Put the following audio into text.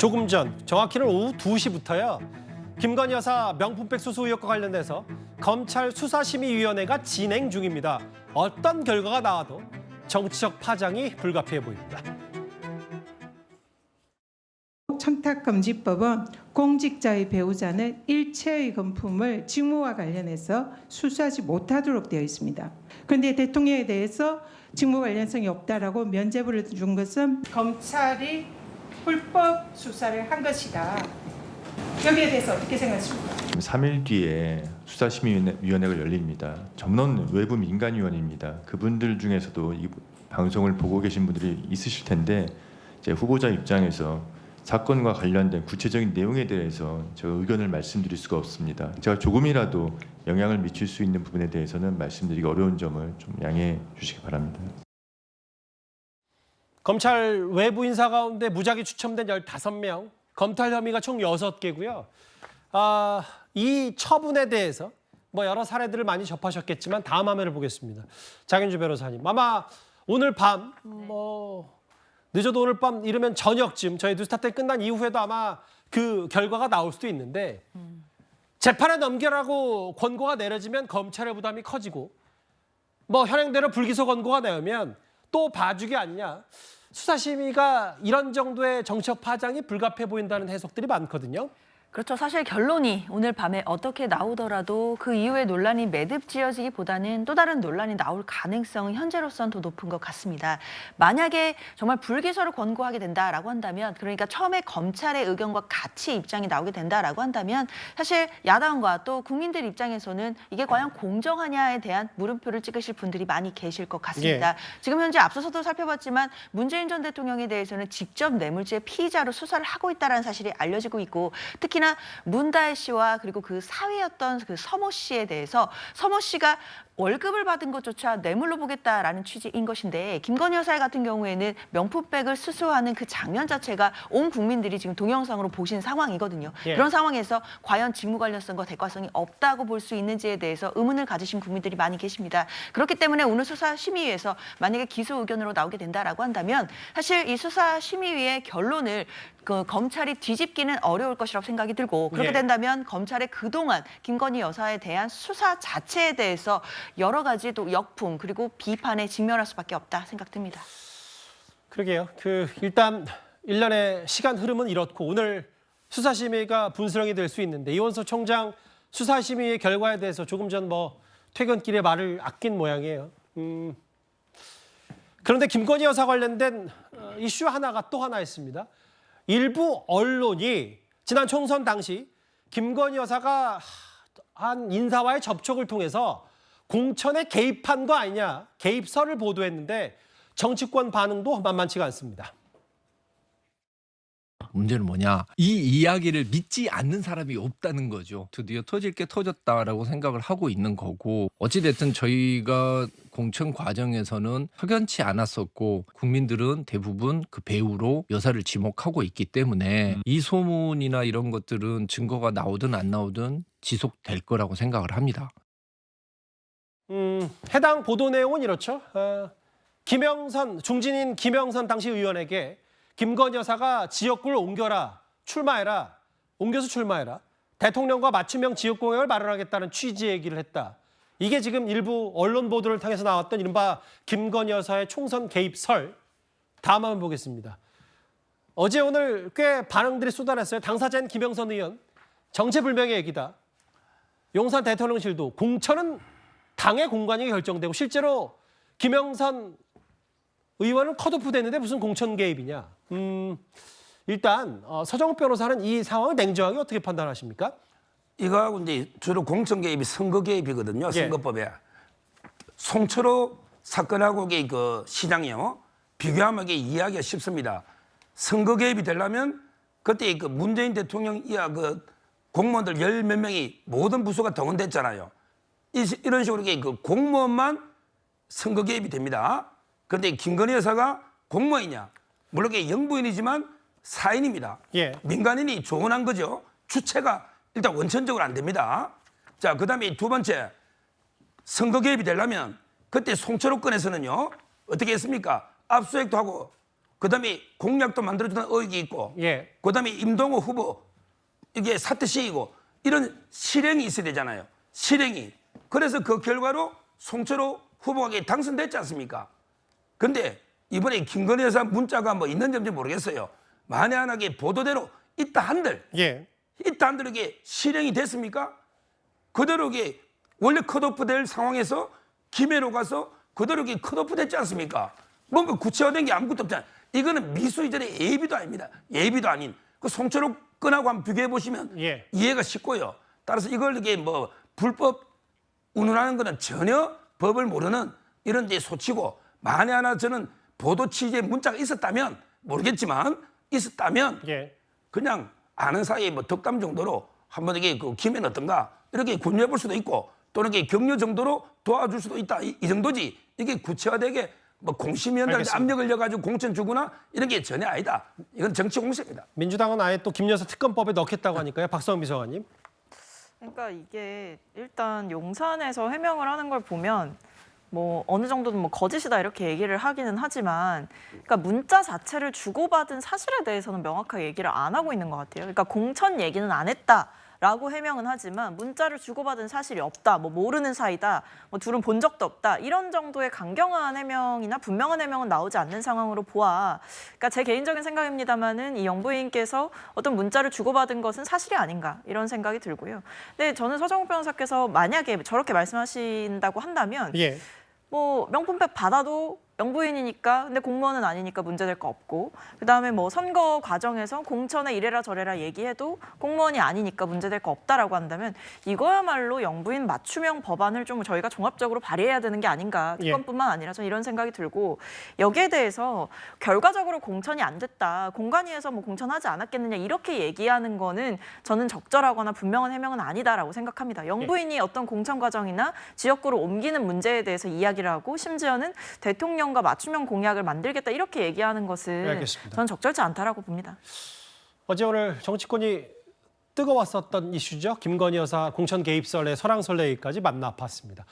조금 전, 정확히는 오후 2시부터요. 김건희 여사 명품백 수수 의혹과 관련돼서 검찰 수사심의위원회가 진행 중입니다. 어떤 결과가 나와도 정치적 파장이 불가피해 보입니다. 청탁금지법은 공직자의 배우자는 일체의 금품을 직무와 관련해서 수수하지 못하도록 되어 있습니다. 그런데 대통령에 대해서 직무 관련성이 없다라고 면죄부를 준 것은 검찰이 불법 수사를 한 것이다. 여기에 대해서 어떻게 생각하십니까? 3일 뒤에 수사심의위원회가 열립니다. 전문 외부 민간위원입니다. 그분들 중에서도 이 방송을 보고 계신 분들이 있으실 텐데 이제 후보자 입장에서 사건과 관련된 구체적인 내용에 대해서 제가 의견을 말씀드릴 수가 없습니다. 제가 조금이라도 영향을 미칠 수 있는 부분에 대해서는 말씀드리기 어려운 점을 좀 양해해 주시기 바랍니다. 검찰 외부 인사 가운데 무작위 추첨된 15명, 검찰 혐의가 총 6개고요. 이 처분에 대해서 여러 사례들을 많이 접하셨겠지만 다음 화면을 보겠습니다. 장윤주 변호사님, 아마 오늘 밤, 늦어도 오늘 밤 이르면 저녁쯤 저희 뉴스타트 끝난 이후에도 아마 그 결과가 나올 수도 있는데 재판에 넘겨라고 권고가 내려지면 검찰의 부담이 커지고 현행대로 불기소 권고가 나오면 또 봐주기 아니냐. 수사심의가 이런 정도의 정치적 파장이 불가피해 보인다는 해석들이 많거든요. 그렇죠. 사실 결론이 오늘 밤에 어떻게 나오더라도 그 이후에 논란이 매듭지어지기보다는 또 다른 논란이 나올 가능성은 현재로선 더 높은 것 같습니다. 만약에 정말 불기소를 권고하게 된다라고 한다면, 그러니까 처음에 검찰의 의견과 같이 입장이 나오게 된다라고 한다면 사실 야당과 또 국민들 입장에서는 이게 과연 공정하냐에 대한 물음표를 찍으실 분들이 많이 계실 것 같습니다. 예. 지금 현재 앞서서도 살펴봤지만 문재인 전 대통령에 대해서는 직접 뇌물죄 피의자로 수사를 하고 있다는 사실이 알려지고 있고, 특히나 문다혜 씨와 그리고 그 사위였던 그 서모 씨에 대해서 서모 씨가 월급을 받은 것조차 뇌물로 보겠다라는 취지인 것인데, 김건희 여사 같은 경우에는 명품백을 수수하는 그 장면 자체가 온 국민들이 지금 동영상으로 보신 상황이거든요. 예. 그런 상황에서 과연 직무 관련성과 대가성이 없다고 볼 수 있는지에 대해서 의문을 가지신 국민들이 많이 계십니다. 그렇기 때문에 오늘 수사심의위에서 만약에 기소 의견으로 나오게 된다라고 한다면 사실 이 수사심의위의 결론을 검찰이 뒤집기는 어려울 것이라고 생각이 들고, 그렇게 예. 된다면 검찰의 그동안 김건희 여사에 대한 수사 자체에 대해서 여러 가지 또 역풍 그리고 비판에 직면할 수밖에 없다 생각됩니다. 그러게요. 일단 일련의 시간 흐름은 이렇고 오늘 수사심의가 분수령이 될 수 있는데 이원석 총장 수사심의의 결과에 대해서 조금 전 퇴근길에 말을 아낀 모양이에요. 그런데 김건희 여사 관련된 이슈 하나가 또 하나 있습니다. 일부 언론이 지난 총선 당시 김건희 여사가 한 인사와의 접촉을 통해서 공천에 개입한 거 아니냐, 개입설을 보도했는데 정치권 반응도 만만치가 않습니다. 문제는 뭐냐, 이 이야기를 믿지 않는 사람이 없다는 거죠. 드디어 터질 게 터졌다라고 생각을 하고 있는 거고, 어찌됐든 저희가 공천 과정에서는 석연치 않았었고 국민들은 대부분 그 배우로 여사를 지목하고 있기 때문에 이 소문이나 이런 것들은 증거가 나오든 안 나오든 지속될 거라고 생각을 합니다. 해당 보도 내용은 이렇죠. 중진인 김영선 당시 의원에게 김건희 여사가 지역구를 옮겨서 출마해라. 대통령과 맞춤형 지역공약을 마련하겠다는 취지의 얘기를 했다. 이게 지금 일부 언론 보도를 통해서 나왔던 이른바 김건희 여사의 총선 개입설. 다음 한번 보겠습니다. 어제 오늘 꽤 반응들이 쏟아냈어요. 당사자인 김영선 의원, 정체불명의 얘기다. 용산 대통령실도 공천은 당의 공관이 결정되고 실제로 김영선 의원은 컷오프 됐는데 무슨 공천 개입이냐. 일단 서정욱 변호사는 이 상황을 냉정하게 어떻게 판단하십니까? 이거하고 이제 주로 공천 개입이 선거 개입이거든요. 예. 선거법에. 송철호 사건하고 그 시장이요. 비교하면 이해하기가 쉽습니다. 선거 개입이 되려면 그때 그 문재인 대통령 이하 그 공무원들 10몇 명이 모든 부서가 동원됐잖아요. 이런 식으로 그 공무원만 선거 개입이 됩니다. 그런데 김건희 여사가 공무원이냐? 물론 영부인이지만 사인입니다. 예. 민간인이 조언한 거죠. 주체가 일단 원천적으로 안 됩니다. 자, 그다음에 두 번째, 선거 개입이 되려면 그때 송철호 건에서는요 어떻게 했습니까? 압수수색도 하고 그다음에 공약도 만들어주는 의혹이 있고, 예. 그다음에 임동호 후보 이게 사퇴 시이고 이런 실행이 있어야 되잖아요. 실행이. 그래서 그 결과로 송철호 후보가 당선됐지 않습니까? 근데 이번에 김건희 여사 문자가 뭐 있는지 없는지 모르겠어요. 만에 하나게 보도대로 있다 한들 예. 있다 한들 이게 실행이 됐습니까? 그대로 이게 원래 컷오프 될 상황에서 김해로 가서 그대로 이게 컷오프 됐지 않습니까? 뭔가 구체화된 게 아무것도 없잖아요. 이거는 미수 이전의 예비도 아닙니다. 예비도 아닌 그 송철호 건하고 한번 비교해 보시면 예. 이해가 쉽고요. 따라서 이걸 이게 뭐 불법 운운하는 거는 전혀 법을 모르는 이런 이제 소치고, 만에 하나 저는 보도 취지에 문자가 있었다면 모르겠지만 있었다면 예. 그냥 아는 사이에 뭐 덕담 정도로 한번 이게 그 김해는 어떤가 이렇게 군유해 볼 수도 있고, 또는 이게 격려 정도로 도와줄 수도 있다 이 정도지, 이게 구체화되게 뭐 공심위원들한테 알겠습니다. 압력을 넣어가지고 공천 주거나 이런 게 전혀 아니다. 이건 정치 공세입니다. 민주당은 아예 또 김여사 특검법에 넣겠다고 하니까요. 박성은 비서관님. 그러니까 이게 일단 용산에서 해명을 하는 걸 보면 뭐 어느 정도는 뭐 거짓이다 이렇게 얘기를 하기는 하지만, 그러니까 문자 자체를 주고받은 사실에 대해서는 명확하게 얘기를 안 하고 있는 것 같아요. 그러니까 공천 얘기는 안 했다라고 해명은 하지만 문자를 주고받은 사실이 없다, 뭐 모르는 사이다, 뭐 둘은 본 적도 없다, 이런 정도의 강경한 해명이나 분명한 해명은 나오지 않는 상황으로 보아. 그러니까 제 개인적인 생각입니다만은 이 영부인께서 어떤 문자를 주고받은 것은 사실이 아닌가 이런 생각이 들고요. 근데 저는 서정욱 변호사께서 만약에 저렇게 말씀하신다고 한다면 예. 뭐 명품백 받아도 영부인이니까, 근데 공무원은 아니니까 문제될 거 없고, 그다음에 뭐 선거 과정에서 공천에 이래라 저래라 얘기해도 공무원이 아니니까 문제될 거 없다라고 한다면 이거야말로 영부인 맞춤형 법안을 좀 저희가 종합적으로 발의해야 되는 게 아닌가, 특검뿐만 아니라 저는 이런 생각이 들고, 여기에 대해서 결과적으로 공천이 안 됐다, 공관위에서 뭐 공천하지 않았겠느냐 이렇게 얘기하는 거는 저는 적절하거나 분명한 해명은 아니다라고 생각합니다. 영부인이 어떤 공천 과정이나 지역구를 옮기는 문제에 대해서 이야기를 하고, 심지어는 대통령과 맞춤형 공약을 만들겠다 이렇게 얘기하는 것은 알겠습니다. 저는 적절치 않다라고 봅니다. 어제 오늘 정치권이 뜨거웠었던 이슈죠. 김건희 여사 공천 개입설에 설왕설래기까지 만나 봤습니다.